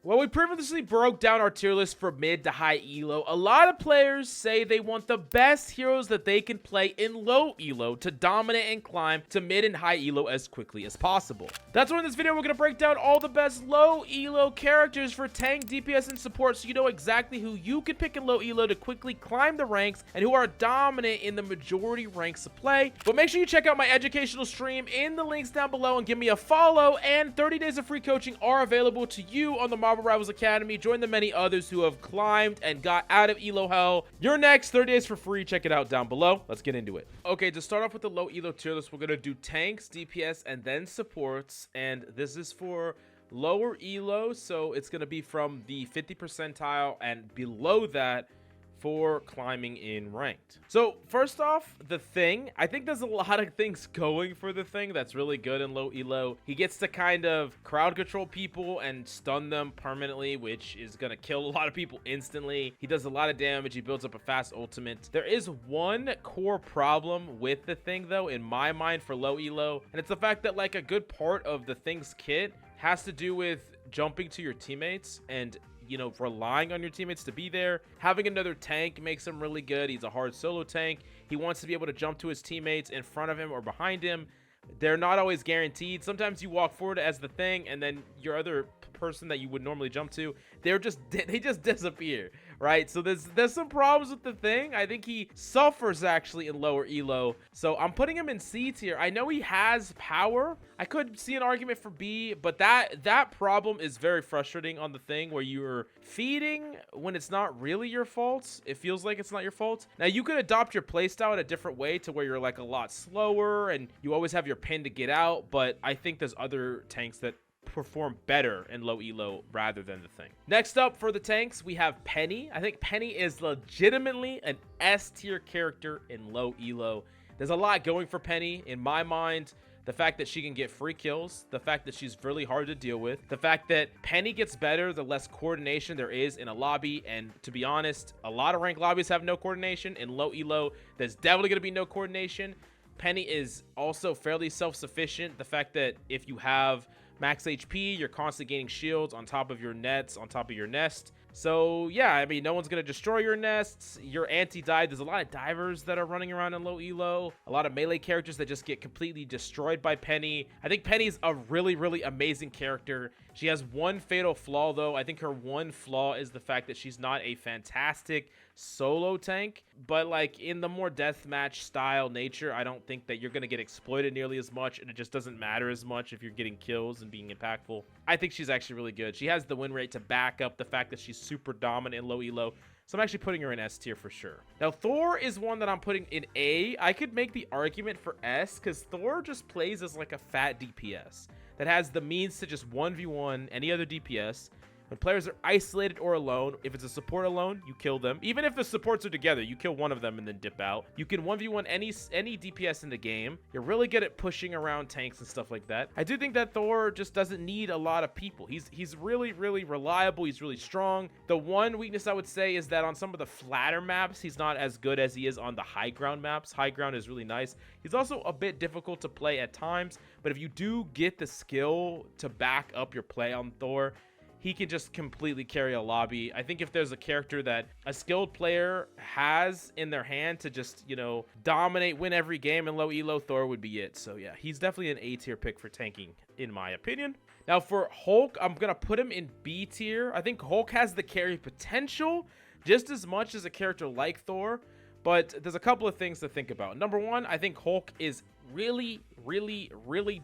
Well, we previously broke down our tier list for mid to high elo. A lot of players say they want the best heroes that they can play in low elo to dominate and climb to mid and high elo as quickly as possible. That's why in this video we're going to break down all the best low elo characters for tank, DPS, and support, so you know exactly who you can pick in low elo to quickly climb the ranks and who are dominant in the majority ranks of play. But make sure you check out my educational stream in the links down below and give me a follow, and 30 days of free coaching are available to you on the Marvel Rivals Academy. Join the many others who have climbed and got out of elo hell. You're next, 30 days for free. Check it out down below. Let's get into it. Okay, to start off with the low elo tier list, we're going to do tanks, DPS, and then supports. And this is for lower elo, so it's going to be from the 50 percentile and below that for climbing in ranked. So first off, the Thing. I think there's a lot of things going for the Thing that's really good in low elo. He gets to kind of crowd control people and stun them permanently, which is gonna kill a lot of people instantly. He does a lot of damage. He builds up a fast ultimate. There is one core problem with the Thing though, in my mind, for low elo, and it's the fact that like a good part of the Thing's kit has to do with jumping to your teammates and, you know, relying on your teammates to be there. Having another tank makes him really good. He's a hard solo tank. He wants to be able to jump to his teammates in front of him or behind him. They're not always guaranteed. Sometimes you walk forward as the Thing and then your other person that you would normally jump to, they just disappear, right? So there's some problems with the Thing. I think he suffers actually in lower elo, so I'm putting him in C tier. I know he has power. I could see an argument for B, but that problem is very frustrating on the Thing, where you're feeding when it's not really your fault. It feels like it's not your fault. Now you could adopt your playstyle in a different way to where you're like a lot slower and you always have your pin to get out, but I think there's other tanks that perform better in low elo rather than the Thing. Next up for the tanks, we have PENI. I think PENI is legitimately an S tier character in low elo. There's a lot going for PENI in my mind. The fact that she can get free kills, the fact that she's really hard to deal with, the fact that PENI gets better the less coordination there is in a lobby. And to be honest, a lot of ranked lobbies have no coordination. In low elo, there's definitely going to be no coordination. PENI is also fairly self-sufficient. The fact that if you have max HP, you're constantly gaining shields on top of your nets, on top of your nest. So yeah, I mean, no one's gonna destroy your nests. Your anti-dive. There's a lot of divers that are running around in low elo. A lot of melee characters that just get completely destroyed by PENI. I think PENI's a really amazing character. She has one fatal flaw though. I think her one flaw is the fact that she's not a fantastic solo tank, but like in the more deathmatch style nature, I don't think that you're gonna get exploited nearly as much, and it just doesn't matter as much if you're getting kills and being impactful. I think she's actually really good. She has the win rate to back up the fact that she's super dominant in low elo, so I'm actually putting her in S tier for sure. Now Thor is one that I'm putting in A. I could make the argument for S because Thor just plays as like a fat DPS that has the means to just 1v1 any other DPS. When players are isolated or alone, if it's a support alone, you kill them. Even if the supports are together, you kill one of them and then dip out. You can 1v1 any DPS in the game. You're really good at pushing around tanks and stuff like that. I do think that Thor just doesn't need a lot of people. He's really reliable. He's really strong. The one weakness I would say is that on some of the flatter maps, he's not as good as he is on the high ground maps. High ground is really nice. He's also a bit difficult to play at times, but if you do get the skill to back up your play on Thor, he can just completely carry a lobby. I think if there's a character that a skilled player has in their hand to just, you know, dominate, win every game in low elo, Thor would be it. So yeah, he's definitely an A tier pick for tanking, in my opinion. Now for Hulk, I'm gonna put him in B tier. I think Hulk has the carry potential just as much as a character like Thor, but there's a couple of things to think about. Number one, I think Hulk is really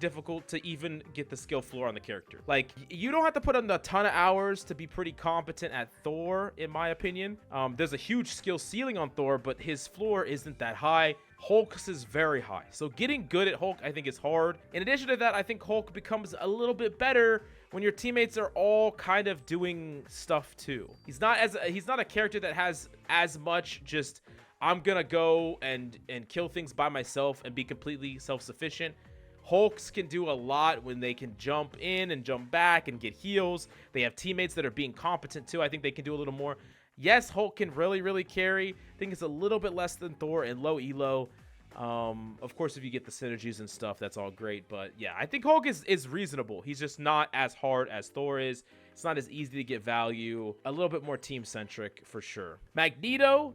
difficult to even get the skill floor on the character. Like, you don't have to put in a ton of hours to be pretty competent at Thor, in my opinion. There's a huge skill ceiling on Thor, but his floor isn't that high. Hulk's is very high, so getting good at Hulk I think is hard. In addition to that, I think Hulk becomes a little bit better when your teammates are all kind of doing stuff too. He's not a character that has as much just I'm gonna go and kill things by myself and be completely self-sufficient. Hulks can do a lot when they can jump in and jump back and get heals. They have teammates that are being competent too. I think they can do a little more. Yes, Hulk can really carry. I think it's a little bit less than Thor in low elo. Of course, if you get the synergies and stuff, that's all great. But yeah, I think Hulk is reasonable. He's just not as hard as Thor is. It's not as easy to get value. A little bit more team-centric for sure. Magneto,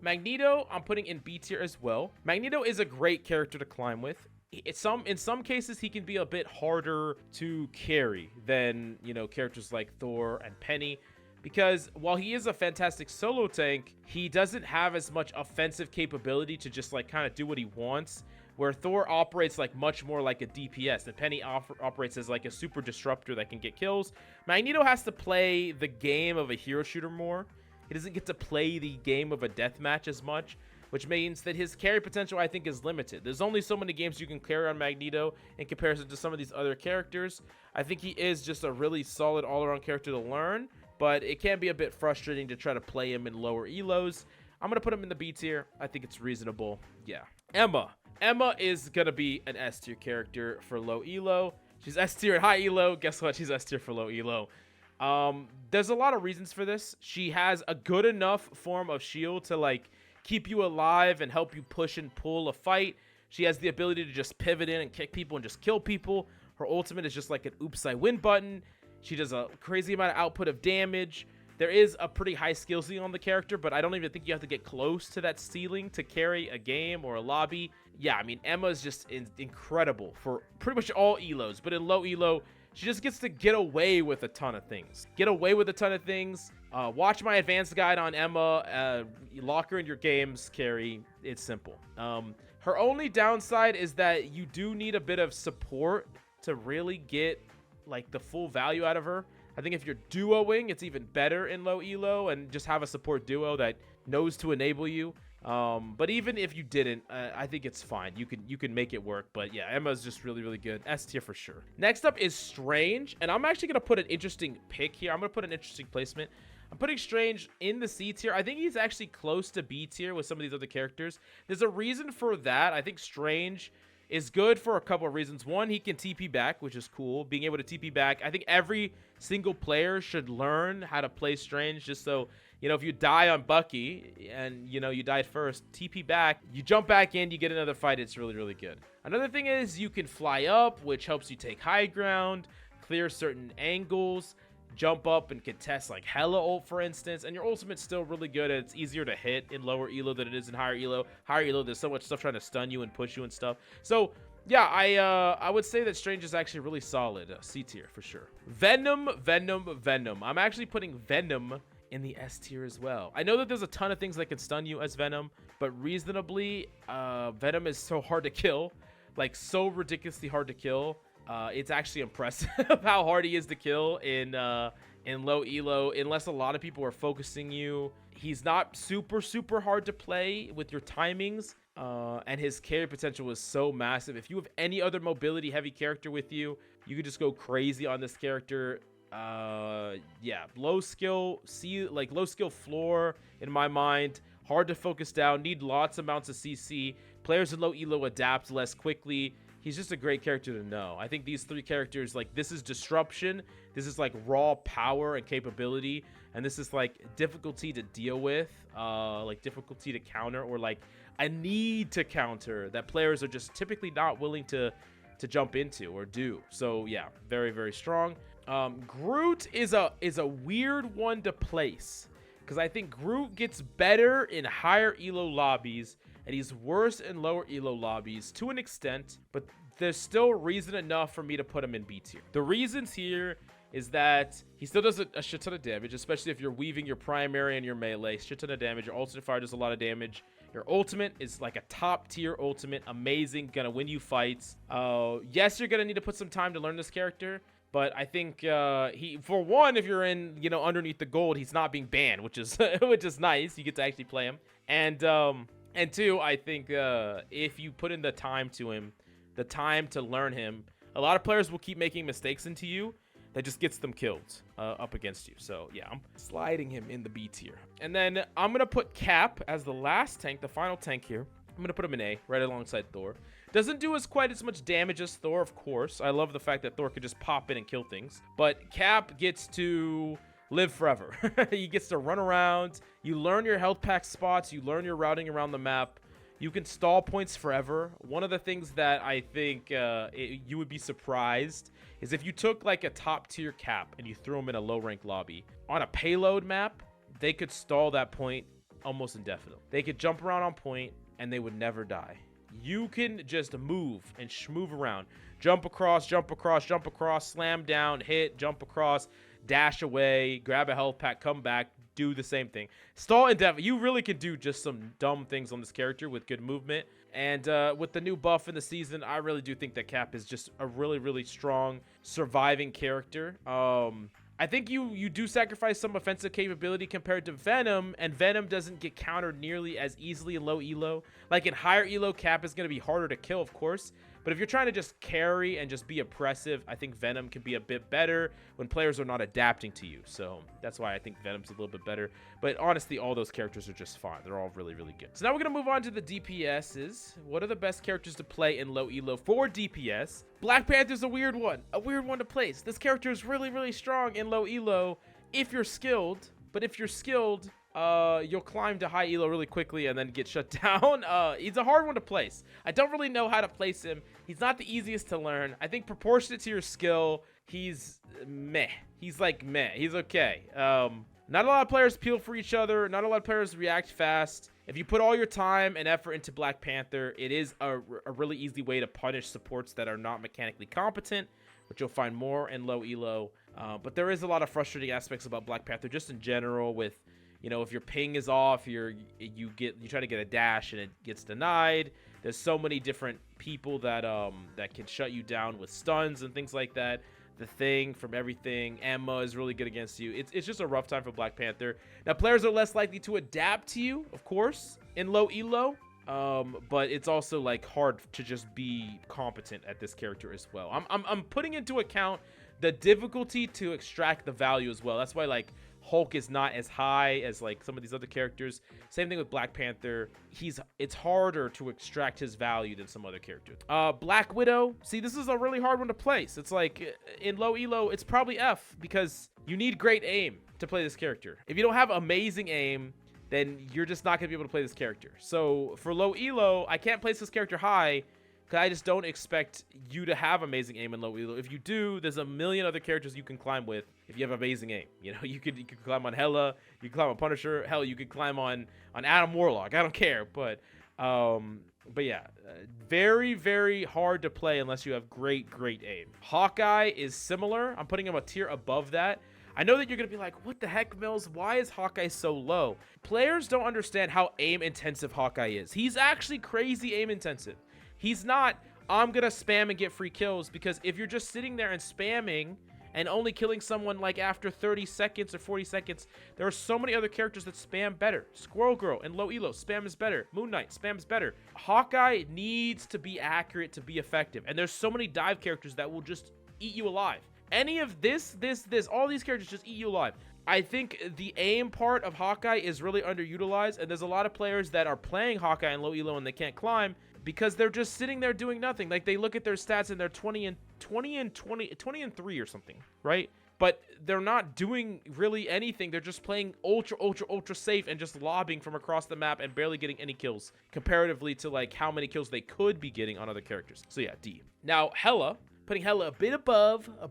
I'm putting in B tier as well. Magneto is a great character to climb with. In some cases, he can be a bit harder to carry than, you know, characters like Thor and PENI. Because while he is a fantastic solo tank, he doesn't have as much offensive capability to just like kind of do what he wants. Where Thor operates like much more like a DPS, and PENI operates as like a super disruptor that can get kills. Magneto has to play the game of a hero shooter more. He doesn't get to play the game of a deathmatch as much, which means that his carry potential, I think, is limited. There's only so many games you can carry on Magneto in comparison to some of these other characters. I think he is just a really solid all-around character to learn, but it can be a bit frustrating to try to play him in lower elos. I'm going to put him in the B tier. I think it's reasonable. Yeah. Emma is going to be an S tier character for low elo. She's S tier at high elo. Guess what? She's S tier for low elo. There's a lot of reasons for this. She has a good enough form of shield to like keep you alive and help you push and pull a fight. She has the ability to just pivot in and kick people and just kill people. Her ultimate is just like an oops, I win button. She does a crazy amount of output of damage. There is a pretty high skill ceiling on the character, but I don't even think you have to get close to that ceiling to carry a game or a lobby. Yeah, I mean, Emma is just incredible for pretty much all elos, but in low elo, she just gets to get away with a ton of things. Watch my advanced guide on Emma. Lock her in your games, carry. It's simple. Her only downside is that you do need a bit of support to really get like the full value out of her. I think if you're duoing, it's even better in low elo, and just have a support duo that knows to enable you. But even if you didn't, I think it's fine. You can make it work. But yeah, Emma's just really, really good. S tier for sure. Next up is Strange, and I'm actually gonna put an interesting pick here. I'm gonna put an interesting placement. I'm putting Strange in the C tier. I think he's actually close to B tier with some of these other characters. There's a reason for that. I think Strange is good for a couple of reasons. One, he can TP back, which is cool. Being able to TP back. I think every single player should learn how to play Strange, just so, you know, if you die on Bucky and, you know, you died first, TP back, you jump back in, you get another fight. It's really, really good. Another thing is you can fly up, which helps you take high ground, clear certain angles, jump up and contest like HELA ult, for instance, and your ultimate's still really good. It's easier to hit in lower elo than it is in higher elo. Higher elo, there's so much stuff trying to stun you and push you and stuff. So yeah, I would say that Strange is actually really solid. C tier for sure. Venom. I'm actually putting Venom in the S tier as well. I know that there's a ton of things that can stun you as Venom, but reasonably, Venom is so hard to kill, like so ridiculously hard to kill. It's actually impressive how hard he is to kill in low elo, unless a lot of people are focusing you. He's not super hard to play with your timings, and his carry potential is so massive. If you have any other mobility heavy character with you, you could just go crazy on this character. Yeah, low skill floor in my mind, hard to focus down, need lots amounts of CC. Players in low elo adapt less quickly. He's just a great character to know. I think these three characters, like, this is disruption, this is like raw power and capability, and this is like difficulty to deal with, like difficulty to counter, or like a need to counter that players are just typically not willing to jump into or do. So yeah, very strong. Groot is a weird one to place, because I think Groot gets better in higher elo lobbies and he's worse in lower elo lobbies to an extent, but there's still reason enough for me to put him in B tier. The reasons here is that he still does a shit ton of damage, especially if you're weaving your primary and your melee. Shit ton of damage. Your ultimate fire does a lot of damage. Your ultimate is like a top tier ultimate, amazing, gonna win you fights. Yes, you're gonna need to put some time to learn this character, but I think for one, if you're in, you know, underneath the gold, he's not being banned, which is which is nice. You get to actually play him. And two, I think if you put in the time to him, the time to learn him, a lot of players will keep making mistakes into you that just gets them killed up against you. So yeah, I'm sliding him in the B tier. And then I'm gonna put Cap as the last tank, the final tank here. I'm gonna put him in A, right alongside Thor. Doesn't do quite as much damage as Thor, of course. I love the fact that Thor could just pop in and kill things, but Cap gets to live forever. He gets to run around. You learn your health pack spots. You learn your routing around the map. You can stall points forever. One of the things that I think you would be surprised is if you took like a top tier cap and you threw them in a low rank lobby on a payload map, they could stall that point almost indefinitely. They could jump around on point and they would never die. You can just move and schmove around, jump across, jump across, jump across, slam down, hit, jump across, dash away, grab a health pack, come back, do the same thing. Stall indefinitely. You really can do just some dumb things on this character with good movement. And with the new buff in the season, I really do think that Cap is just a really, really strong surviving character. I think you do sacrifice some offensive capability compared to Venom, and Venom doesn't get countered nearly as easily in low elo. Like in higher elo, Cap is going to be harder to kill, of course. But if you're trying to just carry and just be oppressive, I think Venom can be a bit better when players are not adapting to you. So that's why I think Venom's a little bit better. But honestly, all those characters are just fine. They're all really, really good. So now we're going to move on to the DPSs. What are the best characters to play in low elo for DPS? Black Panther's a weird one to place. This character is really, really strong in low elo if you're skilled. But if you're skilled, you'll climb to high elo really quickly and then get shut down. He's a hard one to place. I don't really know how to place him. He's not the easiest to learn. I think proportionate to your skill, he's meh. He's like meh. He's okay. Not a lot of players peel for each other. Not a lot of players react fast. If you put all your time and effort into Black Panther, it is a really easy way to punish supports that are not mechanically competent, which you'll find more in low elo. But there is a lot of frustrating aspects about Black Panther just in general with, you know, if your ping is off, you try to get a dash and it gets denied. There's so many different people that can shut you down with stuns and things like that. The Thing from everything. Emma is really good against you. It's just a rough time for Black Panther. Now, players are less likely to adapt to you, of course, in low elo. But it's also like hard to just be competent at this character as well. I'm putting into account the difficulty to extract the value as well. That's why like Hulk is not as high as like some of these other characters. Same thing with Black Panther. It's harder to extract his value than some other characters. Black Widow. See, this is a really hard one to place. It's like in low elo, it's probably F because you need great aim to play this character. If you don't have amazing aim, then you're just not gonna be able to play this character. So for low elo, I can't place this character high because I just don't expect you to have amazing aim in low elo. If you do, there's a million other characters you can climb with if you have amazing aim. You know, you could climb on HELA, you can climb on Punisher, hell, you could climb on Adam Warlock. I don't care, but yeah, very, very hard to play unless you have great aim. Hawkeye is similar. I'm putting him a tier above that. I know that you're going to be like, what the heck, Mills? Why is Hawkeye so low? Players don't understand how aim-intensive Hawkeye is. He's actually crazy aim-intensive. He's not, I'm going to spam and get free kills, because if you're just sitting there and spamming and only killing someone like after 30 seconds or 40 seconds, there are so many other characters that spam better. Squirrel Girl and low elo, spam is better. Moon Knight, spam is better. Hawkeye needs to be accurate to be effective. And there's so many dive characters that will just eat you alive. Any of this, all these characters just eat you alive. I think the aim part of Hawkeye is really underutilized, and there's a lot of players that are playing Hawkeye in low elo and they can't climb because they're just sitting there doing nothing. Like they look at their stats and they're 20 and 3 or something, right? But they're not doing really anything. They're just playing ultra safe and just lobbing from across the map and barely getting any kills comparatively to like how many kills they could be getting on other characters. So yeah, D. Now HELA. Putting HELA a bit above. I'm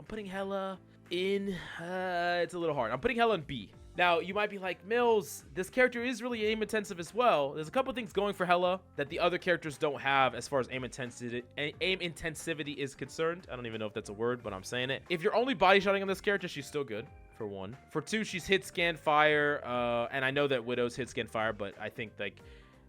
putting HELA in, it's a little hard. I'm putting HELA in B. Now, you might be like, Mills, this character is really aim intensive as well. There's a couple things going for HELA that the other characters don't have as far as aim intensivity is concerned. I don't even know if that's a word, but I'm saying it. If you're only body shotting on this character, she's still good, for one. For two, she's hit, scan, fire, and I know that Widow's hit, scan, fire, but I think like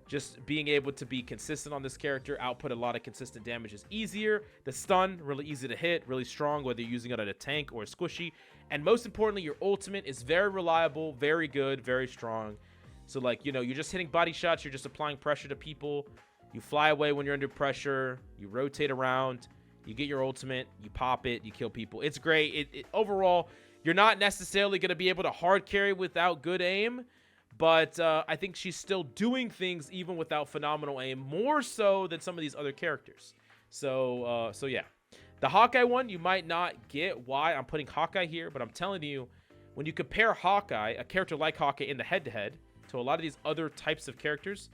just being able to be consistent on this character, output a lot of consistent damage is easier. The stun, really easy to hit, really strong, whether you're using it on a tank or a squishy. And most importantly, your ultimate is very reliable, very good, very strong. So like, you know, you're just hitting body shots, you're just applying pressure to people. You fly away when you're under pressure, you rotate around, you get your ultimate, you pop it, you kill people. It's great. Overall, you're not necessarily going to be able to hard carry without good aim. But I think she's still doing things even without phenomenal aim, more so than some of these other characters. So yeah. The Hawkeye one, you might not get why I'm putting Hawkeye here, but I'm telling you, when you compare Hawkeye, a character like Hawkeye in the head-to-head, to a lot of these other types of characters,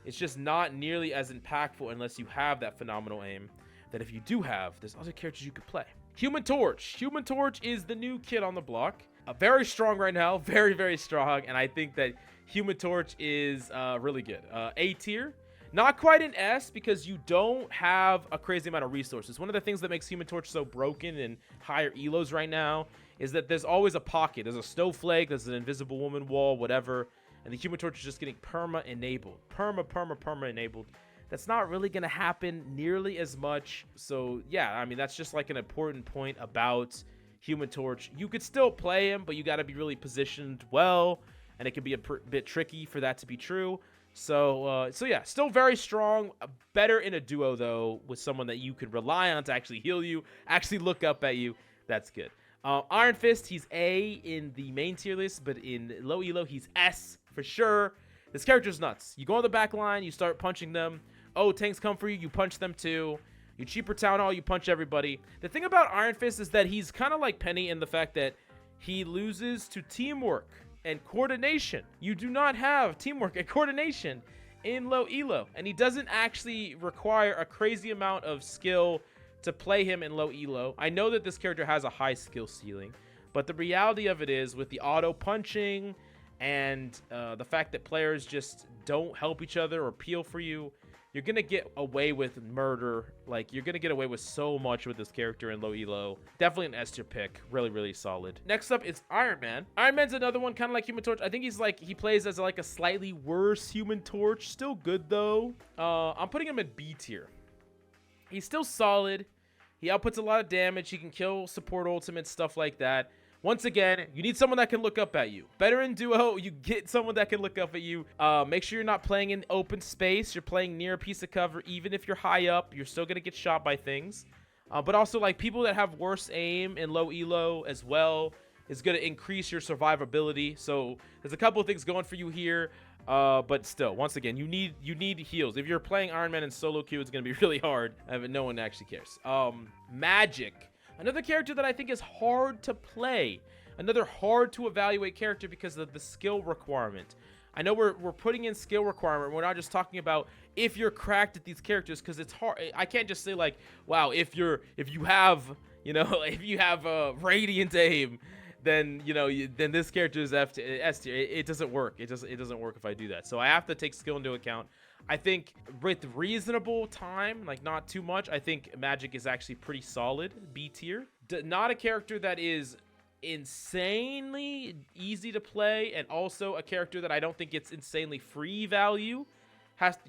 It's just not nearly as impactful unless you have that phenomenal aim that if you do have, there's other characters you could play. Human Torch. Human Torch is the new kid on the block. Very strong right now. Very, very strong. And I think that Human Torch is really good. A tier. Not quite an S because you don't have a crazy amount of resources. One of the things that makes Human Torch so broken in higher elos right now is that there's always a pocket. There's a snowflake, there's an invisible woman wall, whatever. And the Human Torch is just getting perma-enabled. Perma-enabled. That's not really going to happen nearly as much. So, yeah, I mean, that's just like an important point about Human Torch. You could still play him, but you got to be really positioned well. And it can be a bit tricky for that to be true. So yeah, still very strong. Better in a duo, though, with someone that you could rely on to actually heal you, actually look up at you. That's good. Iron Fist, he's A in the main tier list, but in low elo, he's S for sure. This character's nuts. You go on the back line, you start punching them. Oh, tanks come for you, you punch them too. You cheaper town hall, you punch everybody. The thing about Iron Fist is that he's kind of like PENI in the fact that he loses to teamwork and coordination. You do not have teamwork and coordination in low elo, and he doesn't actually require a crazy amount of skill to play him in low elo. I know that this character has a high skill ceiling, but the reality of it is with the auto punching and the fact that players just don't help each other or peel for you, you're gonna get away with murder. Like, you're gonna get away with so much with this character in low elo. Definitely an S tier pick. Really, really solid. Next up is Iron Man. Iron Man's another one, kind of like Human Torch. I think he's like, he plays as like a slightly worse Human Torch. Still good though. I'm putting him in B tier. He's still solid. He outputs a lot of damage. He can kill support ultimates, stuff like that. Once again, you need someone that can look up at you. Better in duo, you get someone that can look up at you. Make sure you're not playing in open space. You're playing near a piece of cover. Even if you're high up, you're still going to get shot by things. But also, like, people that have worse aim in low elo as well is going to increase your survivability. So there's a couple of things going for you here. But still, once again, you need heals. If you're playing Iron Man in solo queue, it's going to be really hard. But no one actually cares. MAGIK. Another character that I think is hard to play. Another hard to evaluate character because of the skill requirement. I know we're putting in skill requirement. We're not just talking about if you're cracked at these characters, because it's hard. I can't just say like, wow, if you have a radiant aim, then then this character is S tier. It doesn't work. It doesn't work if I do that. So I have to take skill into account. I think with reasonable time, like not too much, I think MAGIK is actually pretty solid, B tier. Not a character that is insanely easy to play, and also a character that I don't think gets insanely free value.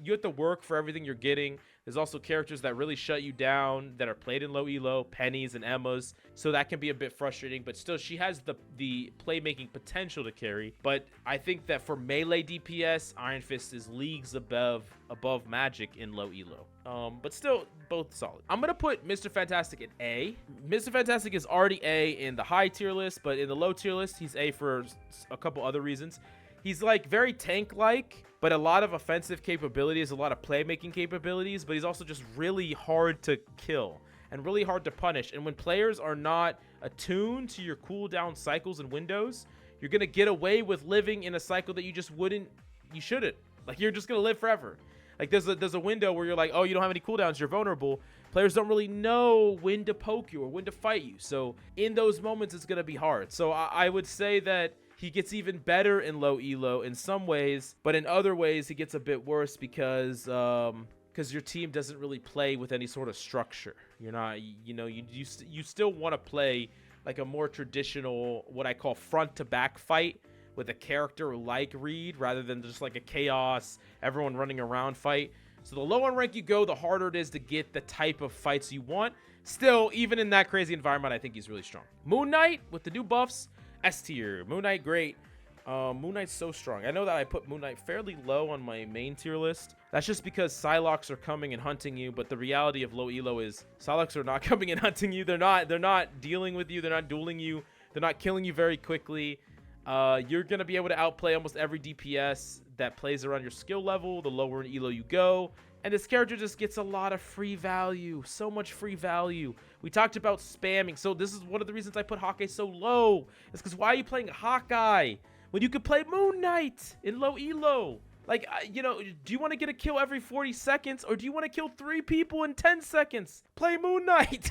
You have to work for everything you're getting. There's also characters that really shut you down that are played in low elo, pennies and Emmas, so that can be a bit frustrating, but still she has the playmaking potential to carry. But I think that for melee DPS, Iron Fist is leagues above MAGIK in low elo. But still both solid. I'm gonna put Mr. Fantastic at A. Mr. Fantastic is already A in the high tier list, but in the low tier list he's A for a couple other reasons. He's like very tank-like, but a lot of offensive capabilities, a lot of playmaking capabilities, but he's also just really hard to kill and really hard to punish. And when players are not attuned to your cooldown cycles and windows, you're going to get away with living in a cycle that you shouldn't. Like, you're just going to live forever. Like, there's a window where you're like, oh, you don't have any cooldowns, you're vulnerable. Players don't really know when to poke you or when to fight you. So in those moments, it's going to be hard. So I would say that he gets even better in low elo in some ways, but in other ways he gets a bit worse because your team doesn't really play with any sort of structure. You're not, you still want to play like a more traditional, what I call front to back fight with a character like Reed rather than just like a chaos, everyone running around fight. So the lower rank you go, the harder it is to get the type of fights you want. Still, even in that crazy environment, I think he's really strong. Moon Knight with the new buffs, S tier. Moon Knight, great. Moon Knight's so strong. I know that I put Moon Knight fairly low on my main tier list. That's just because PSYLOCKEs are coming and hunting you, but the reality of low elo is PSYLOCKEs are not coming and hunting you. They're not dealing with you. They're not dueling you. They're not killing you very quickly. You're going to be able to outplay almost every DPS that plays around your skill level the lower in elo you go. And this character just gets a lot of free value. So much free value. We talked about spamming. So this is one of the reasons I put Hawkeye so low. It's because why are you playing Hawkeye when you could play Moon Knight in low elo? Like, you know, do you want to get a kill every 40 seconds, or do you want to kill 3 people in 10 seconds? Play Moon Knight.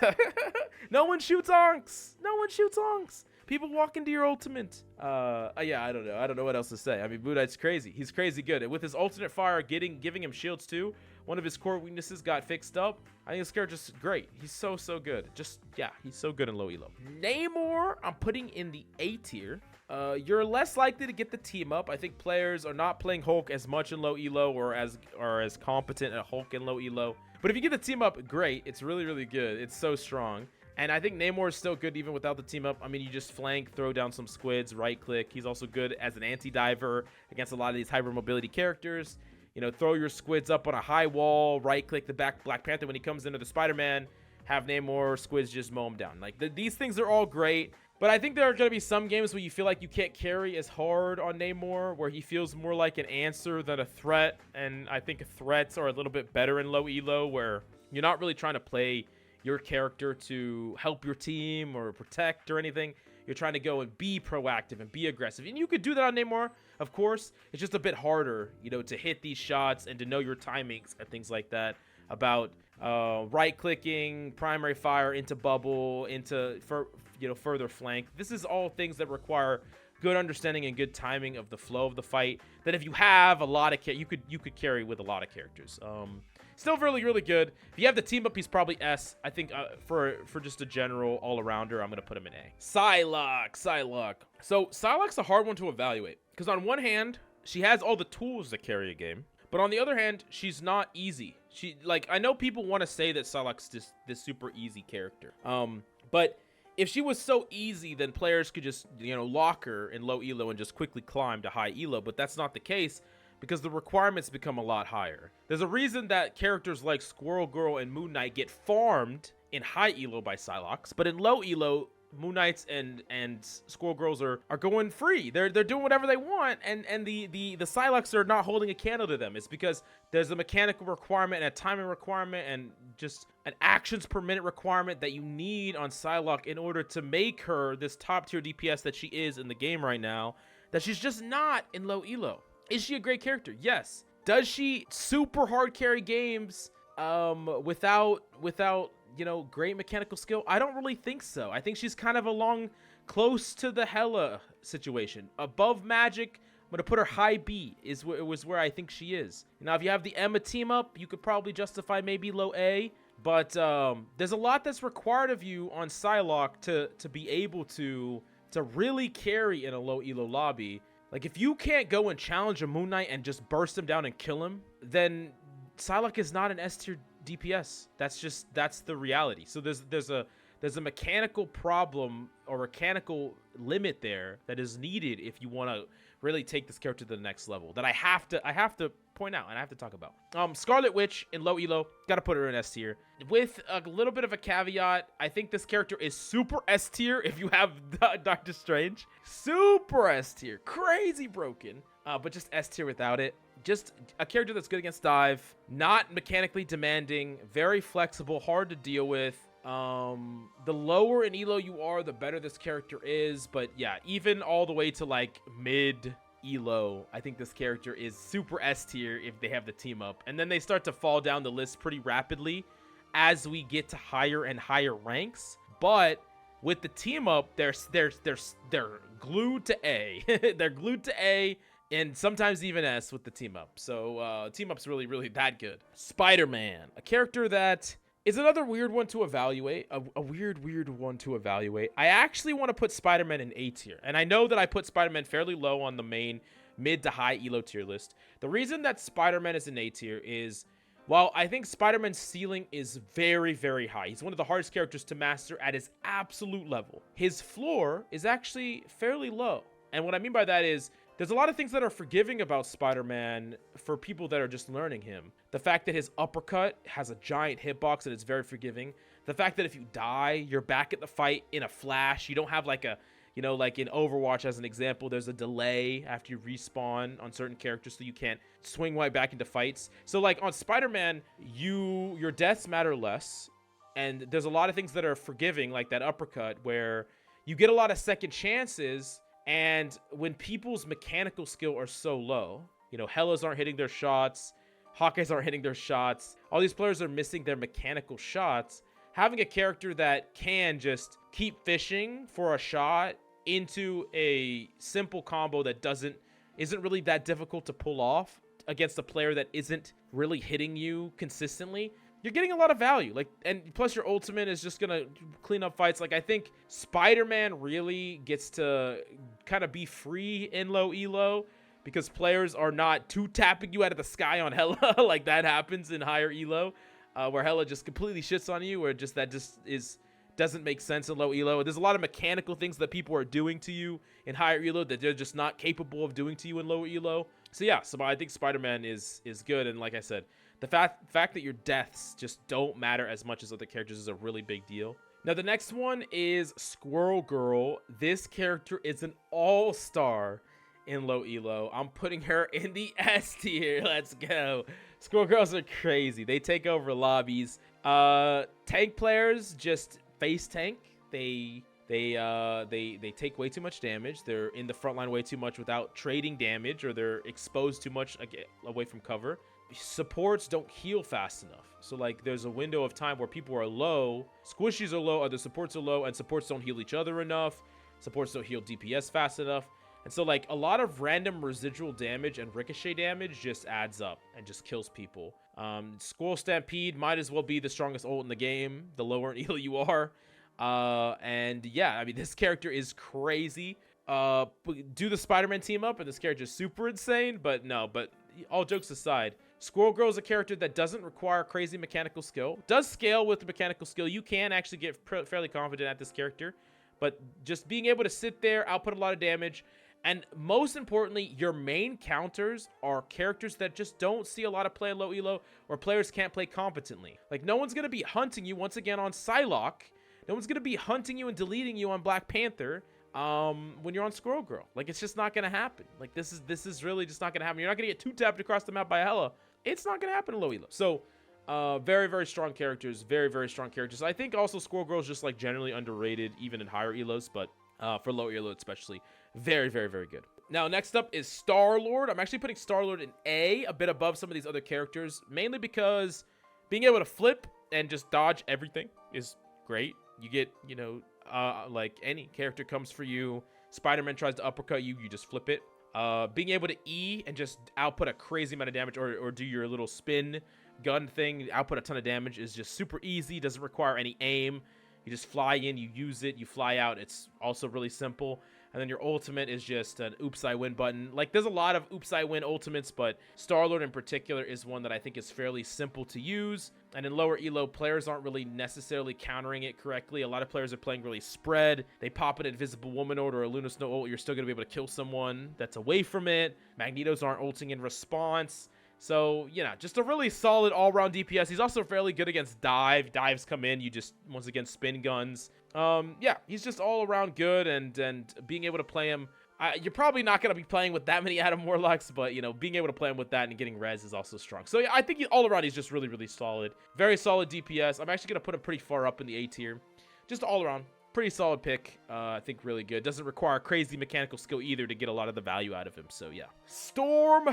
No one shoots onks. No one shoots onks. People walk into your ultimate. Yeah, I don't know. I don't know what else to say. I mean, Moon Knight's crazy. He's crazy good. And with his alternate fire giving him shields too, one of his core weaknesses got fixed up. I think this character's great. He's so good. Just, yeah, he's so good in low elo. Namor, I'm putting in the A tier. You're less likely to get the team up. I think players are not playing Hulk as much in low elo or as competent at Hulk in low elo. But if you get the team up, great. It's really good. It's so strong. And I think Namor is still good even without the team up. I mean, you just flank, throw down some squids, right click. He's also good as an anti-diver against a lot of these hyper mobility characters. You know, throw your squids up on a high wall, right click the back Black Panther when he comes into the Spider-Man, have Namor squids just mow him down. Like, these things are all great. But I think there are going to be some games where you feel like you can't carry as hard on Namor, where he feels more like an answer than a threat. And I think threats are a little bit better in low elo, where you're not really trying to play your character to help your team or protect or anything. You're trying to go and be proactive and be aggressive. And you could do that on Namor, of course. It's just a bit harder, you know, to hit these shots and to know your timings and things like that about right-clicking, primary fire into bubble, into further flank. This is all things that require good understanding and good timing of the flow of the fight. That if you have a lot of you could carry with a lot of characters. Still really good. If you have the team up, he's probably S. I think for just a general all-arounder, I'm going to put him in A. Psylocke. So Psylocke's a hard one to evaluate. Because on one hand, she has all the tools to carry a game. But on the other hand, she's not easy. I know people want to say that Psylocke's this super easy character. But if she was so easy, then players could just, you know, lock her in low elo and just quickly climb to high elo. But that's not the case, because the requirements become a lot higher. There's a reason that characters like Squirrel Girl and Moon Knight get farmed in high elo by Psylocke, but in low elo, Moon Knights and Squirrel Girls are going free. They're doing whatever they want, and the Psylocke are not holding a candle to them. It's because there's a mechanical requirement and a timing requirement and just an actions per minute requirement that you need on Psylocke in order to make her this top tier DPS that she is in the game right now, that she's just not in low elo. Is she a great character? Yes. Does she super hard carry games without you know, great mechanical skill? I don't really think so. I think she's kind of close to the HELA situation. Above MAGIK, I'm going to put her high B, was where I think she is. Now, if you have the Emma team up, you could probably justify maybe low A. But there's a lot that's required of you on Psylocke to be able to really carry in a low elo lobby. Like, if you can't go and challenge a Moon Knight and just burst him down and kill him, then Psylocke is not an S tier DPS. That's the reality. So there's a mechanical problem or mechanical limit there that is needed if you want to really take this character to the next level, that I have to point out and I have to talk about. Scarlet Witch in low elo, gotta put her in S tier. With a little bit of a caveat, I think this character is super S tier if you have Doctor Strange. Super S tier, crazy broken, but just S tier without it. Just a character that's good against dive, not mechanically demanding, very flexible, hard to deal with. The lower in elo you are, the better this character is. But yeah, even all the way to like mid elo, I think this character is super S tier if they have the team up. And then they start to fall down the list pretty rapidly as we get to higher and higher ranks. But with the team up, they're glued to A. They're glued to A. And sometimes even S with the team up. So team up's really that good. Spider-Man, a character that is another weird one to evaluate. A weird one to evaluate. I actually want to put Spider-Man in A tier. And I know that I put Spider-Man fairly low on the main mid to high elo tier list. The reason that Spider-Man is in A tier is, while I think Spider-Man's ceiling is very high. He's one of the hardest characters to master at his absolute level. His floor is actually fairly low. And what I mean by that is, there's a lot of things that are forgiving about Spider-Man for people that are just learning him. The fact that his uppercut has a giant hitbox and it's very forgiving. The fact that if you die, you're back at the fight in a flash. You don't have like a, you know, like in Overwatch as an example, there's a delay after you respawn on certain characters so you can't swing right back into fights. So like on Spider-Man, your deaths matter less. And there's a lot of things that are forgiving, like that uppercut, where you get a lot of second chances. And when people's mechanical skill are so low, You know, HELAs aren't hitting their shots. HAWKEYEs aren't hitting their shots. All these players are missing their mechanical shots. Having a character that can just keep fishing for a shot into a simple combo that isn't really that difficult to pull off against a player that isn't really hitting you consistently, you're getting a lot of value. Like, and plus your ultimate is just gonna clean up fights. Like, I think Spider-Man really gets to kind of be free in low elo because players are not tapping you out of the sky on HELA like that happens in higher elo, where HELA just completely shits on you, or just doesn't make sense in low elo. There's a lot of mechanical things that people are doing to you in higher elo that they're just not capable of doing to you in low elo. So yeah, so I think Spider-Man is good, and like I said, the fact that your deaths just don't matter as much as other characters is a really big deal. Now the next one is Squirrel Girl. This character is an all-star in low elo. I'm putting her in the S tier. Let's go. Squirrel Girls are crazy. They take over lobbies. Tank players just face tank. They take way too much damage. They're in the front line way too much without trading damage, or they're exposed too much away from cover. Supports don't heal fast enough. So like there's a window of time where people are low, squishies are low, other supports are low, and supports don't heal each other enough. Supports don't heal DPS fast enough. And so like a lot of random residual damage and ricochet damage just adds up and just kills people. Squirrel Stampede might as well be the strongest ult in the game, the lower in elo you are. And yeah, I mean, this character is crazy. Do the Spider-Man team up and this character is super insane, but all jokes aside, Squirrel Girl is a character that doesn't require crazy mechanical skill. Does scale with the mechanical skill. You can actually get fairly confident at this character, but just being able to sit there, output a lot of damage, and most importantly, your main counters are characters that just don't see a lot of play in low elo, or players can't play competently. Like, no one's going to be hunting you once again on PSYLOKE. No one's going to be hunting you and deleting you on Black Panther when you're on Squirrel Girl. Like, it's just not going to happen. Like, this is really just not going to happen. You're not going to get two-tapped across the map by HELA. It's not going to happen in low elo. So, very, very strong characters. Very, very strong characters. I think also Squirrel Girl is just, like, generally underrated, even in higher elos, but for low elo especially. Very, very, very good. Now, next up is STARLORD. I'm actually putting STARLORD in a bit above some of these other characters, mainly because being able to flip and just dodge everything is great. You get, you know, like any character comes for you, Spider-Man tries to uppercut you, you just flip it. Being able to E and just output a crazy amount of damage, or do your little spin gun thing, output a ton of damage, is just super easy, doesn't require any aim. You just fly in, you use it, you fly out. It's also really simple. And then your ultimate is just an oops, I win button. Like, there's a lot of oops, I win ultimates, but STARLORD in particular is one that I think is fairly simple to use. And in lower elo, players aren't really necessarily countering it correctly. A lot of players are playing really spread. They pop an Invisible Woman ult or a Luna Snow ult, you're still going to be able to kill someone that's away from it. Magnetos aren't ulting in response. So, you know, just a really solid all-around DPS. He's also fairly good against dive. Dives come in, you just, once again, spin guns. Yeah, he's just all-around good, and being able to play him, you're probably not going to be playing with that many Adam Warlocks, but, you know, being able to play him with that and getting res is also strong. So, yeah, I think all-around he's just really, really solid. Very solid DPS. I'm actually going to put him pretty far up in the A tier. Just all-around. Pretty solid pick. I think really good. Doesn't require crazy mechanical skill either to get a lot of the value out of him. So yeah. Storm.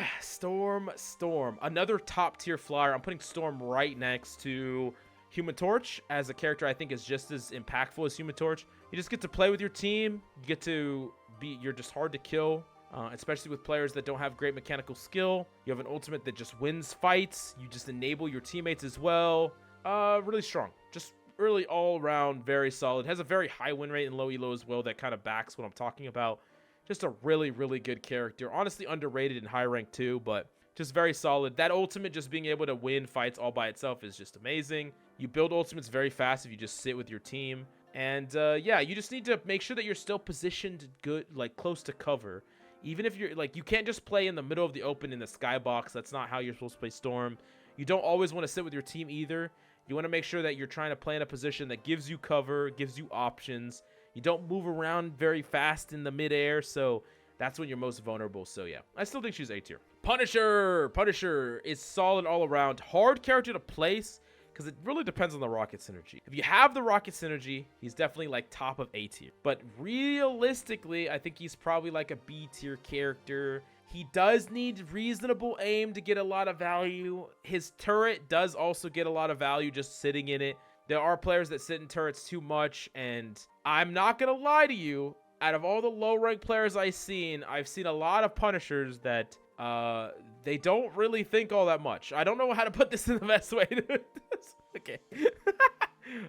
Another top tier flyer. I'm putting Storm right next to Human Torch as a character I think is just as impactful as Human Torch. You just get to play with your team. You get to you're just hard to kill, especially with players that don't have great mechanical skill. You have an ultimate that just wins fights. You just enable your teammates as well. Really strong. Just really all around very solid. Has a very high win rate in low elo as well. That kind of backs what I'm talking about. Just a really, really good character. Honestly underrated in high rank too, but just very solid. That ultimate, just being able to win fights all by itself, is just amazing. You build ultimates very fast if you just sit with your team. And yeah, you just need to make sure that you're still positioned good, like close to cover. Even if you're like, you can't just play in the middle of the open in the skybox. That's not how you're supposed to play Storm. You don't always want to sit with your team either. You want to make sure that you're trying to play in a position that gives you cover, gives you options. You don't move around very fast in the midair, so that's when you're most vulnerable. So yeah, I still think she's A tier. Punisher is solid all around. Hard character to place because it really depends on the rocket synergy. If you have the rocket synergy, he's definitely like top of A tier. But realistically, I think he's probably like a B tier character. He does need reasonable aim to get a lot of value. His turret does also get a lot of value just sitting in it. There are players that sit in turrets too much, and I'm not gonna lie to you, out of all the low rank players I've seen a lot of Punishers that they don't really think all that much. I don't know how to put this in the best way. Okay.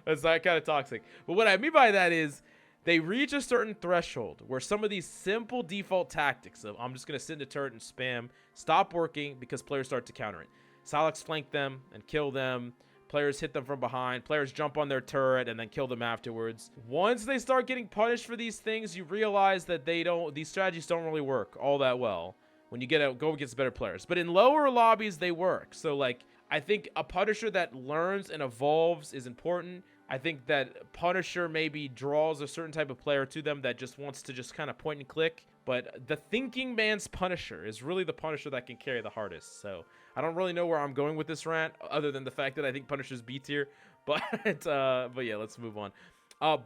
That's not kind of toxic. But what I mean by that is they reach a certain threshold where some of these simple default tactics of I'm just going to sit in the turret and spam stop working because players start to counter it. PSYLOKKEs flank them and kill them. Players hit them from behind. Players jump on their turret and then kill them afterwards. Once they start getting punished for these things, you realize that these strategies don't really work all that well when you go against better players. But in lower lobbies, they work. So, like, I think a Punisher that learns and evolves is important. I think that Punisher maybe draws a certain type of player to them that just wants to just kind of point and click. But the thinking man's Punisher is really the Punisher that can carry the hardest. So I don't really know where I'm going with this rant other than the fact that I think Punisher's B tier. But yeah, let's move on.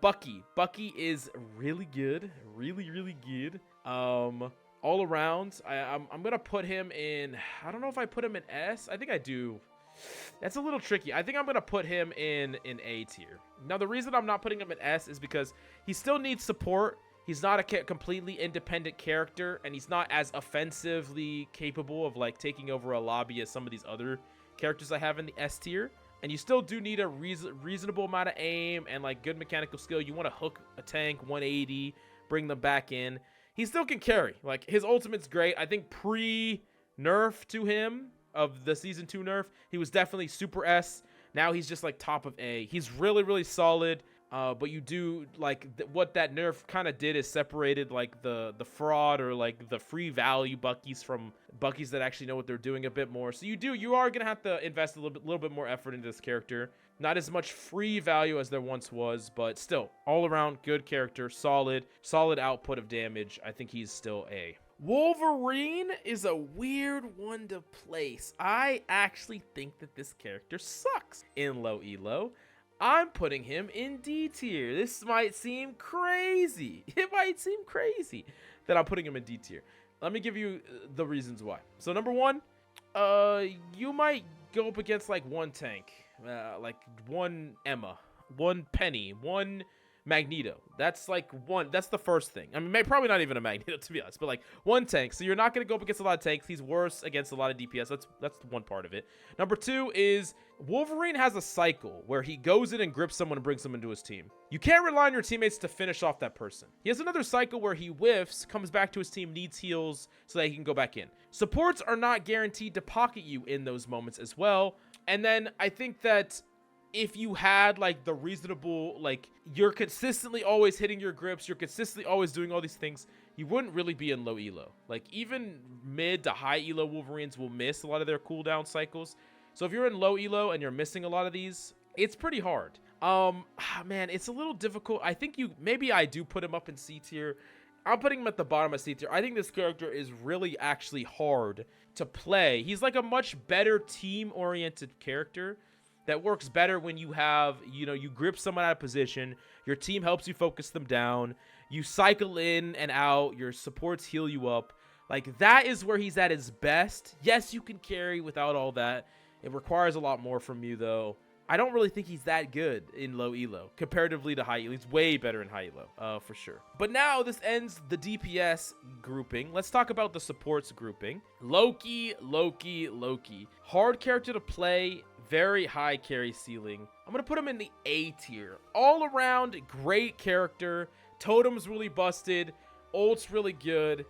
Bucky. Bucky is really good. Really, really good. All around. I'm going to put him in... I don't know if I put him in S. I think I do. That's a little tricky. I think I'm going to put him in A tier. Now, the reason I'm not putting him in S is because he still needs support. He's not a completely independent character, and he's not as offensively capable of, like, taking over a lobby as some of these other characters I have in the S tier. And you still do need a reasonable amount of aim and, like, good mechanical skill. You want to hook a tank 180, bring them back in. He still can carry. Like, his ultimate's great. I think pre-nerf to him of the Season 2 nerf, he was definitely super S. Now he's just, like, top of A. He's really, really solid. But you do, like, what that nerf kind of did is separated, like, the fraud or, like, the free value Buckies from Buckies that actually know what they're doing a bit more. So you are going to have to invest a little bit more effort into this character. Not as much free value as there once was, but still, all around good character, solid output of damage. I think he's still A. Wolverine is a weird one to place. I actually think that this character sucks in low elo. I'm putting him in D tier. This might seem crazy. It might seem crazy that I'm putting him in D tier. Let me give you the reasons why. So number one, you might go up against like one tank, like one Emma, one Penny, one Magneto. That's the first thing. I mean, probably not even a Magneto to be honest, but like one tank. So you're not going to go up against a lot of tanks. He's worse against a lot of DPS. That's one part of it. Number two is Wolverine has a cycle where he goes in and grips someone and brings them into his team. You can't rely on your teammates to finish off that person. He has another cycle where he whiffs, comes back to his team, needs heals so that he can go back in. Supports are not guaranteed to pocket you in those moments as well. And then I think that if you had like the reasonable, like you're consistently always hitting your grips, you're consistently always doing all these things, you wouldn't really be in low elo. Like even mid to high elo Wolverines will miss a lot of their cooldown cycles. So if you're in low elo and you're missing a lot of these, it's pretty hard. Man, it's a little difficult. I think maybe I do put him up in C tier. I'm putting him at the bottom of C tier. I think this character is really actually hard to play. He's like a much better team-oriented character that works better when you have, you grip someone out of position, your team helps you focus them down, you cycle in and out, your supports heal you up. Like, that is where he's at his best. Yes, you can carry without all that. It requires a lot more from you, though. I don't really think he's that good in low elo comparatively to high elo. He's way better in high elo, for sure. But now this ends the DPS grouping. Let's talk about the supports grouping. Loki. Hard character to play, very high carry ceiling. I'm going to put him in the A tier. All around, great character. Totem's really busted. Ult's really good.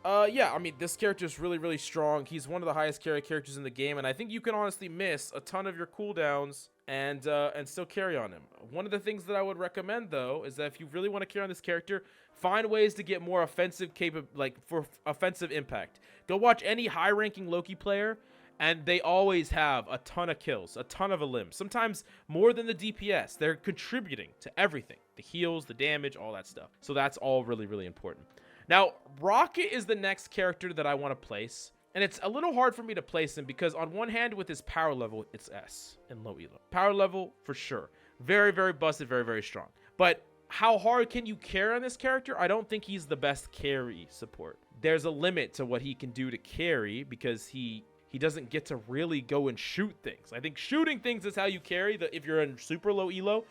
Yeah, I mean, this character is really, really strong. He's one of the highest carry characters in the game, and I think you can honestly miss a ton of your cooldowns and still carry on him. One of the things that I would recommend, though, is that if you really want to carry on this character, find ways to get more offensive for offensive impact. Go watch any high-ranking Loki player, and they always have a ton of kills, a ton of elims. Sometimes more than the DPS. They're contributing to everything. The heals, the damage, all that stuff. So that's all really, really important. Now, Rocket is the next character that I want to place. And it's a little hard for me to place him because on one hand, with his power level, it's S in low elo. Power level, for sure. Very, very busted, very, very strong. But how hard can you carry on this character? I don't think he's the best carry support. There's a limit to what he can do to carry because he doesn't get to really go and shoot things. I think shooting things is how you carry if you're in super low elo.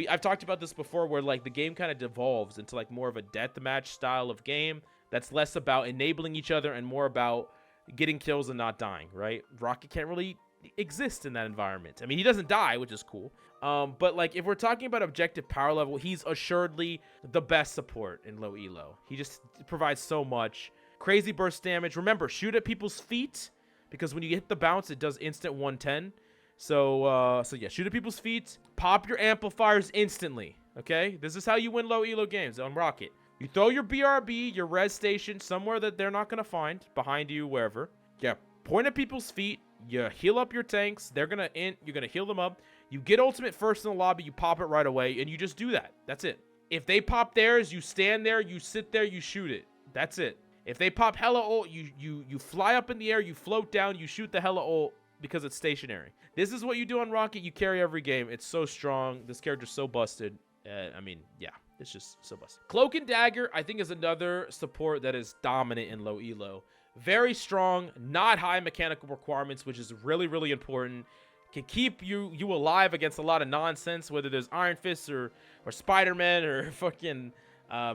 I've talked about this before where like the game kind of devolves into like more of a deathmatch style of game that's less about enabling each other and more about getting kills and not dying, right? Rocket can't really exist in that environment. I mean, he doesn't die, which is cool. But like if we're talking about objective power level, he's assuredly the best support in low elo. He just provides so much. Crazy burst damage. Remember, shoot at people's feet because when you hit the bounce, it does instant 110. So yeah, shoot at people's feet. Pop your amplifiers instantly, okay? This is how you win low elo games on Rocket. You throw your BRB, your res station, somewhere that they're not going to find, behind you, wherever. Yeah, point at people's feet. You heal up your tanks. You're going to heal them up. You get ultimate first in the lobby. You pop it right away, and you just do that. That's it. If they pop theirs, you stand there, you sit there, you shoot it. That's it. If they pop HELA ult, you fly up in the air, you float down, you shoot the HELA ult because it's stationary. This is what you do on Rocket. You carry every game. It's so strong. This character's so busted. I mean, yeah, it's just so busted. Cloak and Dagger, I think, is another support that is dominant in low elo. Very strong, not high mechanical requirements, which is really, really important. Can keep you alive against a lot of nonsense, whether there's Iron Fists or Spider-Man or fucking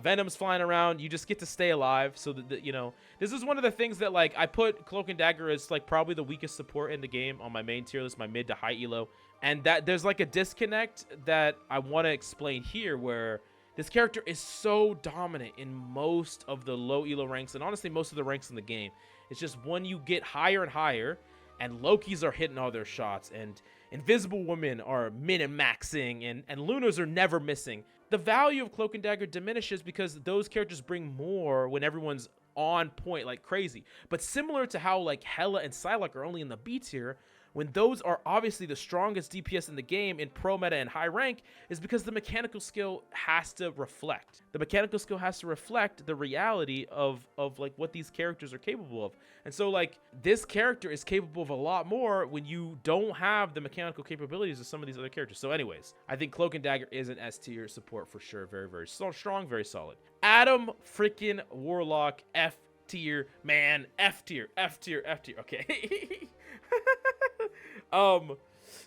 Venom's flying around. You just get to stay alive. So that you know, this is one of the things that like I put Cloak and Dagger as like probably the weakest support in the game on my main tier list, my mid to high elo. And that there's like a disconnect that I want to explain here where this character is so dominant in most of the low elo ranks and honestly most of the ranks in the game. It's just when you get higher and higher and Lokis are hitting all their shots and Invisible Women are min-maxing and Lunas are never missing, the value of Cloak and Dagger diminishes because those characters bring more when everyone's on point like crazy. But similar to how like HELA and PSYLOCKE are only in the B tier, when those are obviously the strongest DPS in the game in pro meta and high rank, is because the mechanical skill has to reflect. The mechanical skill has to reflect the reality of like what these characters are capable of. And so like this character is capable of a lot more when you don't have the mechanical capabilities of some of these other characters. So anyways, I think Cloak and Dagger is an S tier support for sure. Very, very strong, very solid. Adam freaking Warlock, F tier, man, F tier, F tier, F tier. Okay.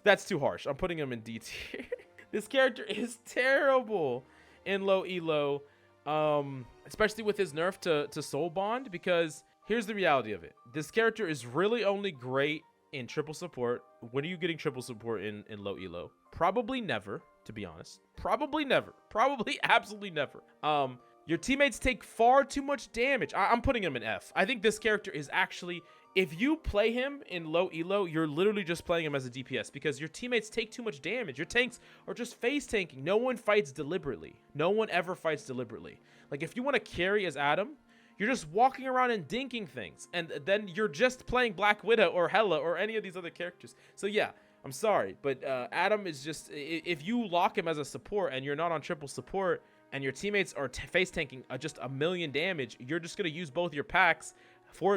That's too harsh. I'm putting him in D tier. This character is terrible in low elo, especially with his nerf to Soul Bond, because here's the reality of it. This character is really only great in triple support. When are you getting triple support in low elo? Probably never, to be honest. Probably never. Probably absolutely never. Your teammates take far too much damage. I'm putting him in F. I think this character is actually, if you play him in low elo, you're literally just playing him as a DPS because your teammates take too much damage. Your tanks are just phase tanking. No one fights deliberately. No one ever fights deliberately. Like if you want to carry as Adam, you're just walking around and dinking things. And then you're just playing Black Widow or HELA or any of these other characters. So yeah, I'm sorry. But Adam is just, if you lock him as a support and you're not on triple support, and your teammates are face tanking just a million damage, you're just going to use both your packs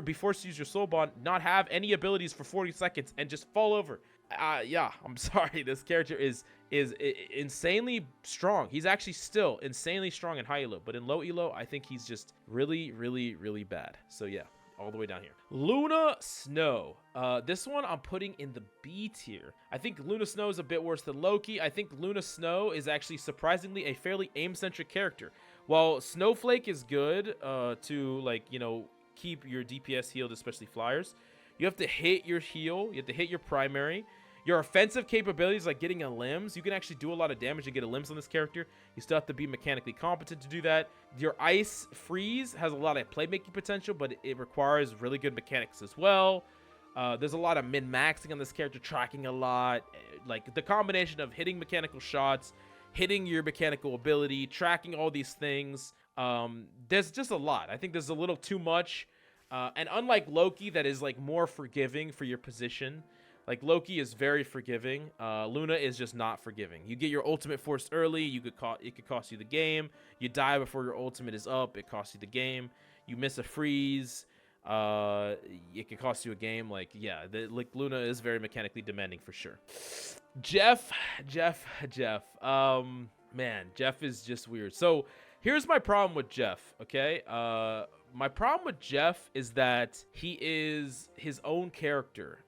be forced to use your Soul Bond, not have any abilities for 40 seconds, and just fall over. Yeah, I'm sorry. This character is insanely strong. He's actually still insanely strong in high elo, but in low elo, I think he's just really, really, really bad. So yeah, all the way down here. Luna Snow. This one I'm putting in the B tier. I think Luna Snow is a bit worse than Loki. I think Luna Snow is actually surprisingly a fairly aim-centric character. While Snowflake is good to, like, you know, keep your DPS healed, especially flyers, you have to hit your heal. You have to hit your primary. Your offensive capabilities, like getting a limbs, you can actually do a lot of damage and get a limbs on this character. You still have to be mechanically competent to do that. Your ice freeze has a lot of playmaking potential, but it requires really good mechanics as well. There's a lot of min-maxing on this character, tracking a lot. Like the combination of hitting mechanical shots, hitting your mechanical ability, tracking all these things. There's just a lot. I think there's a little too much. And unlike Loki, that is like more forgiving for your position. Like Loki is very forgiving. Luna is just not forgiving. You get your ultimate forced early, it could cost you the game. You die before your ultimate is up, it costs you the game. You miss a freeze. It could cost you a game. Like, yeah, like Luna is very mechanically demanding for sure. Jeff. Man, Jeff is just weird. So here's my problem with Jeff, okay? My problem with Jeff is that he is his own character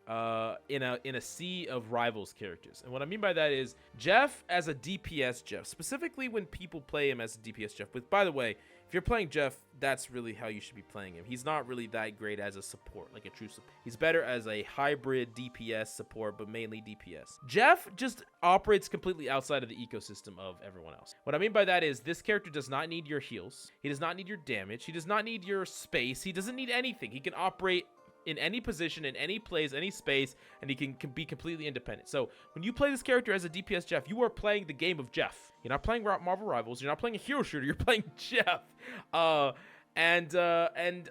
in a sea of rivals characters. And what I mean by that is Jeff as a DPS Jeff, specifically when people play him as a DPS Jeff. But by the way, if you're playing Jeff, that's really how you should be playing him. He's not really that great as a support, like a true support. He's better as a hybrid DPS support, but mainly DPS. Jeff just operates completely outside of the ecosystem of everyone else. What I mean by that is this character does not need your heals. He does not need your damage. He does not need your space. He doesn't need anything. He can operate in any position, in any place, any space, and he can be completely independent. So when you play this character as a DPS Jeff, you are playing the game of Jeff. You're not playing Marvel Rivals. You're not playing a hero shooter. You're playing Jeff. And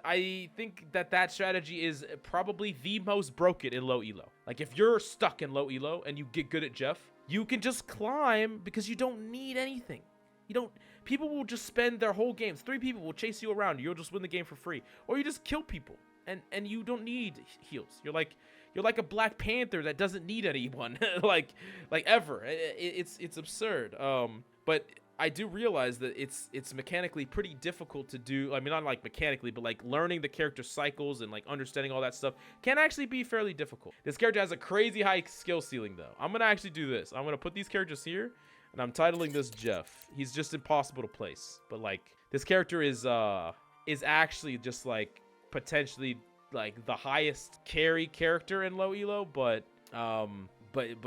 I think that strategy is probably the most broken in low elo. Like if you're stuck in low elo and you get good at Jeff, you can just climb because you don't need anything. People will just spend their whole games. 3 people will chase you around. You'll just win the game for free, or you just kill people. And you don't need heals. You're like a Black Panther that doesn't need anyone, like ever. It's absurd. But I do realize that it's mechanically pretty difficult to do. I mean, not like mechanically, but like learning the character cycles and like understanding all that stuff can actually be fairly difficult. This character has a crazy high skill ceiling, though. I'm gonna actually do this. I'm gonna put these characters here, and I'm titling this Jeff. He's just impossible to place. But like this character is actually just like potentially like the highest carry character in low elo, but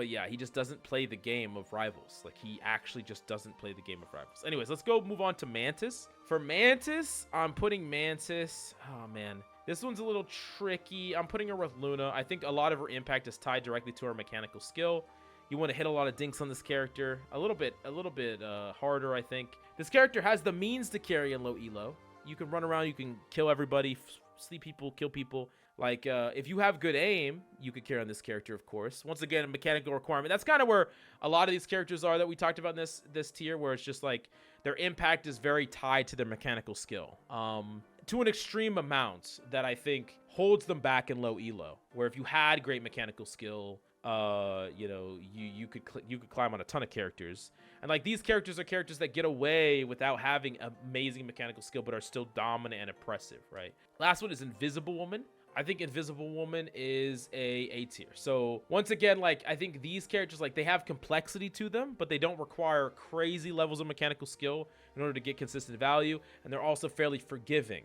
yeah, he just doesn't play the game of rivals. Like he actually just doesn't play the game of rivals. Anyways, let's go move on to Mantis. For Mantis, I'm putting Mantis. Oh man, this one's a little tricky. I'm putting her with Luna. I think a lot of her impact is tied directly to her mechanical skill. You want to hit a lot of dinks on this character. A little bit harder, I think. This character has the means to carry in low elo. You can run around, you can kill everybody, sleep people, kill people. Like if you have good aim, you could carry on this character, of course. Once again, a mechanical requirement. That's kind of where a lot of these characters are that we talked about in this tier, where it's just like their impact is very tied to their mechanical skill, to an extreme amount that I think holds them back in low elo. Where if you had great mechanical skill, you know, you could climb on a ton of characters. And like these characters are characters that get away without having amazing mechanical skill, but are still dominant and oppressive, right? Last one is Invisible Woman. I think Invisible Woman is a tier. So once again, like I think these characters, like they have complexity to them, but they don't require crazy levels of mechanical skill in order to get consistent value. And they're also fairly forgiving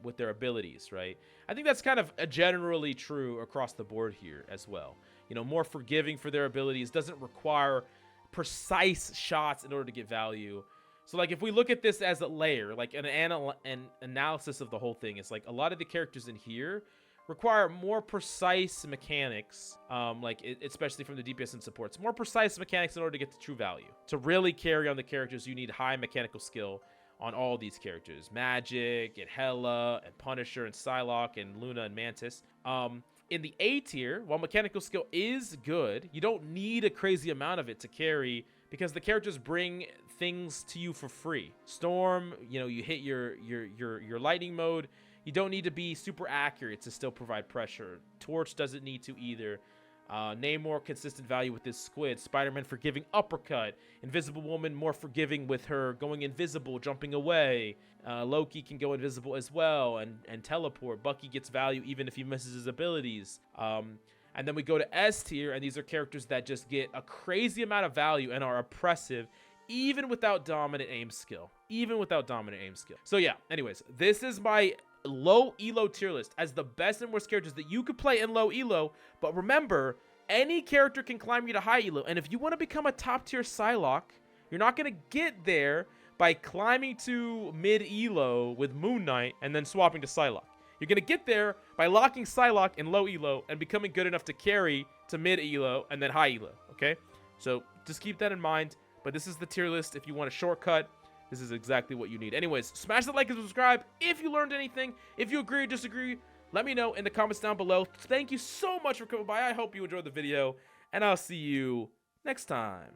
with their abilities, right? I think that's kind of generally true across the board here as well. You know, more forgiving for their abilities, doesn't require precise shots in order to get value. So like if we look at this as a layer, like an analysis of the whole thing, it's like a lot of the characters in here require more precise mechanics, especially from the DPS and supports, more precise mechanics in order to get the true value. To really carry on the characters, you need high mechanical skill on all these characters. Magik and HELA and Punisher and PSYLOKKE and Luna and Mantis. In the A tier, while mechanical skill is good, you don't need a crazy amount of it to carry because the characters bring things to you for free. Storm, you know, you hit your lightning mode. You don't need to be super accurate to still provide pressure. Torch doesn't need to either. Namor, consistent value with this squid. Spider-Man, forgiving uppercut. Invisible Woman, more forgiving with her going invisible, jumping away. Loki can go invisible as well and teleport. Bucky gets value even if he misses his abilities. And then we go to S tier, and these are characters that just get a crazy amount of value and are oppressive even without dominant aim skill. So yeah, anyways, this is my low elo tier list as the best and worst characters that you could play in low elo. But remember, any character can climb you to high elo, and if you want to become a top tier PSYLOKKE, you're not going to get there by climbing to mid elo with Moon Knight and then swapping to PSYLOKKE. You're going to get there by locking PSYLOKKE in low elo and becoming good enough to carry to mid elo and then high elo. Okay, so just keep that in mind. But this is the tier list. If you want a shortcut, this is exactly what you need. Anyways, smash the like and subscribe if you learned anything. If you agree or disagree, let me know in the comments down below. Thank you so much for coming by. I hope you enjoyed the video, and I'll see you next time.